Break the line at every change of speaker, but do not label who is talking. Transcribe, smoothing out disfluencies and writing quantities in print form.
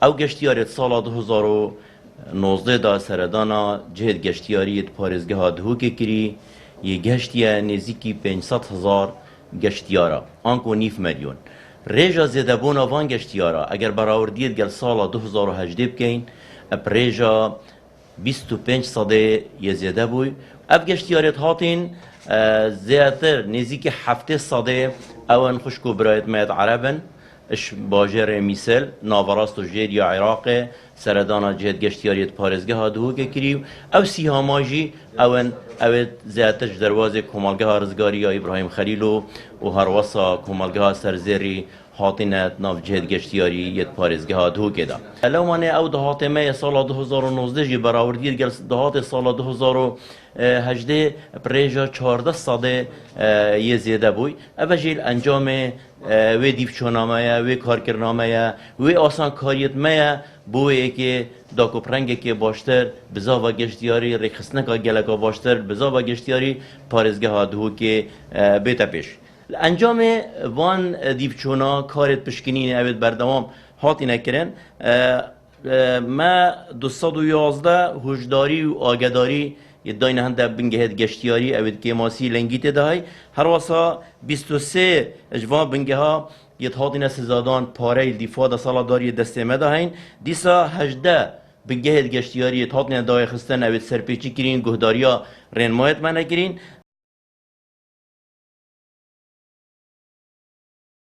او گشتیاریت سال 2019 دا سردانا جهد گشتیاریت پارێزگەها دهوکێ کری یه گشتیه نزیکی 500,000 گشتیارا آنکو نیف میلیون ریجا زیده بونا وان گشتیارا اگر براوردیت گل سال 2018 بکین اپ ریجا 25 صده یه زیده بوی اف گشتیاریت هاتین زیادتر نزیکی 7 صده اون خشکو برایت مید عربن اش باجر میسل ناوراست و جید یا عراق سردانا جهد گشتیاریت پارێزگەها دهوکێ کریو او سیهاماجی اون اوید زیادتر دروازه کمالگاه رزگاری یا ابراهیم خلیلو و هروسا کمالگاه سرزیری هاتینت ناف جهد گشتیاری یت پارێزگەها دهوکێ دا لو مانه او دهات مه سال 2019 جی براوردیر گل دهات سال 2018 پریجا 14 صده یه زیده بوی او جیل انجام وی دیفچونامه وی کارکرنامه وی آسان کاریت مه بوی که داکو پرنگه که باشتر بزا و گشتیاری ریخستنکا گلکا باشتر بزا و گشتیاری پارێزگەها دهوکێ بیتا پیش انجام وان دیفچونا کارت پشکنین اوید بردوام هاتی نکرن ما 211 هوشداری و آگداری یداین هنده بنگهد گشتیاری اوید که ماسی لنگیت دهی هر واسا 23 اجوان بنگه ها یه هاتی سزادان پاره دیفا دا سالا داری دسته مدهین دیسا 18 بنگهد گشتیاری هاتی دای خستن اوید سرپیچی کرین گهداریا رنمایت منه کرین